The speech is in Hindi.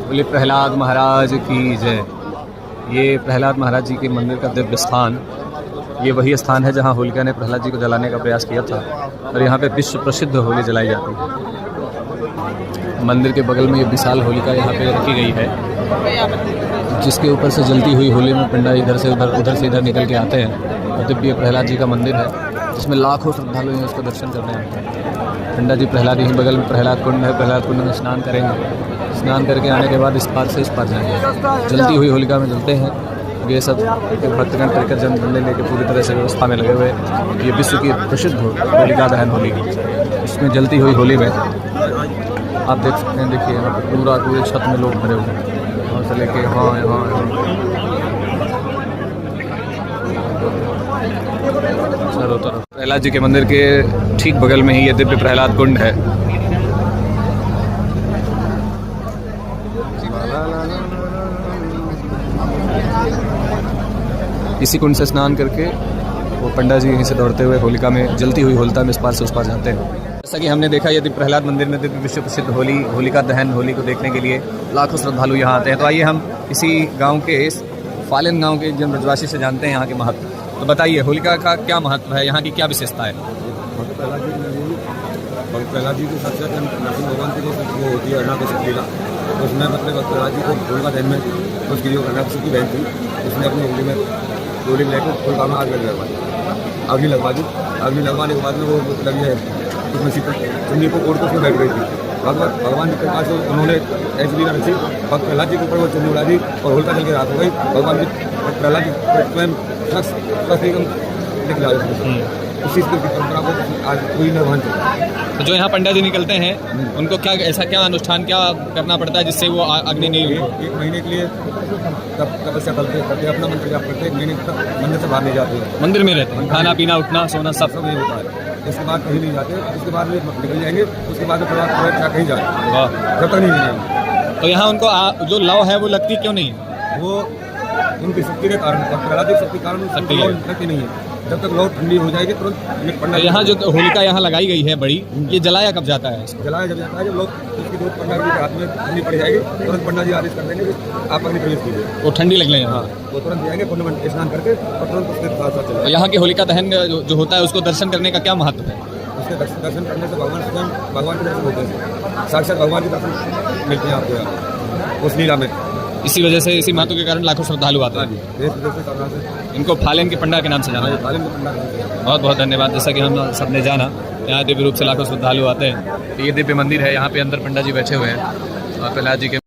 बोले प्रहलाद महाराज की जय। ये प्रहलाद महाराज जी के मंदिर का दिव्य स्थान, ये वही स्थान है जहाँ होलिका ने प्रहलाद जी को जलाने का प्रयास किया था और यहाँ पे विश्व प्रसिद्ध होली जलाई जाती है। मंदिर के बगल में ये विशाल होलिका यहाँ पे रखी गई है, जिसके ऊपर से जलती हुई होली में पिंडा इधर से उधर से इधर निकल के आते हैं। और दिव्य प्रहलाद जी का मंदिर है जिसमें लाखों श्रद्धालु हैं उसको दर्शन करने आते हैं। पिंडा जी प्रहलाद यहीं बगल में प्रहलाद कुंड है, प्रहलाद कुंड में स्नान करेंगे। स्नान करके आने के बाद इस पार से इस पार जाएंगे। जलती हुई होलिका में जलते हैं। ये सब भक्तगण परिकर जन डंडे लेके पूरी तरह से व्यवस्था में लगे हुए। ये विश्व की प्रसिद्ध होलिका दहन होली की, इसमें जलती हुई होली में आप देख सकते हैं। देखिए यहाँ पर पूरे छत में लोग भरे हुए हैं, वहाँ से लेके यहाँ चारों तरफ। प्रहलाद जी के मंदिर के ठीक बगल में ही ये दिव्य प्रहलाद कुंड है। इसी कुंड से स्नान करके वो पंडा जी यहीं से दौड़ते हुए होलिका में, जलती हुई होलिका में इस पार से उस पार जाते हैं। जैसा कि हमने देखा, यदि प्रहलाद मंदिर में दिव्य विश्व प्रसिद्ध होलिका दहन होली को देखने के लिए लाखों श्रद्धालु यहाँ आते हैं। तो आइए हम इसी गांव के, इस फालिन गांव के जन ब्रजवासी से जानते हैं यहाँ के महत्व। तो बताइए, होलिका का क्या महत्व है, यहाँ की क्या विशेषता है? प्रहलाद जी के साथ साथ नरसिंह भगवान की जो वो होती है अरना शक्ति का, उसमें मतलब प्रहलाद जी को होलिका दहन में उसकी जो अरना की बहन थी, उसने अपनी होली में लेकर होलिका में आग लगवाई, अग्नि लगवाने के बाद में वो लगी है उसमें चुन्नी को ओढ़ कर उसमें बैठ गई थी। भगवान जी के पास उन्होंने ऐसी लीला रची, प्रहलाद जी के ऊपर वो चुन्नी उड़ा दी और होलिका जल के रात हो गई। भगवान जी प्रहलाद जी स्वयं निकला उसी परंपरा को आज पूरी निर्वहन चलता। तो जो यहाँ पंडा जी निकलते हैं उनको क्या ऐसा क्या अनुष्ठान क्या करना पड़ता है जिससे वो अग्नि नहीं? एक महीने के लिए तपस्या करते अपना मंत्र जाप करते, एक महीने तक मंदिर से बाहर नहीं जाते, मंदिर में रहते हैं, खाना पीना उठना सोना सब नहीं होता है। इसके बाद कहीं नहीं जाते, उसके बाद में निकल जाएंगे, उसके बाद में क्या कहीं जाए जब तक नहीं जाएंगे। तो यहाँ उनको जो लौ है वो लगती क्यों नहीं है? वो उनकी शक्ति के कारण, प्रहलाद की शक्ति कारण लगती नहीं है। जब तक लौ ठंडी हो जाएगी तुरंत पंडा। यहाँ जो होलिका यहाँ लगाई गई है बड़ी, ये जलाया कब जाता है? जलाया जब जाता है जब लोग उसकी दूध पंडा जी के हाथ में ठंडी पड़ जाएगी, तुरंत पंडा जी आदेश कर देंगे आप अग्नि प्रवेश कीजिए। वो ठंडी लगने यहाँ वो तुरंत जाएंगे पुण्य स्नान करके और तुरंत उसके साथ साथ चले। यहाँ के होलिका दहन जो होता है उसको दर्शन करने का क्या महत्व है? उसके दर्शन करने से भगवान के दर्शन होते हैं, साक्षात भगवान के दर्शन मिलते हैं आपको यहाँ उस लीला में। इसी वजह से, इसी महत्व के कारण लाखों श्रद्धालु आते हैं। इनको फालिन के पंडा के नाम से जाना है। बहुत बहुत धन्यवाद। जैसा कि हम सबने जाना, यहाँ दिव्य रूप से लाखों श्रद्धालु आते हैं। ये दिव्य मंदिर है, यहाँ पे अंदर पंडा जी बैठे हुए हैं और प्रहलाद जी के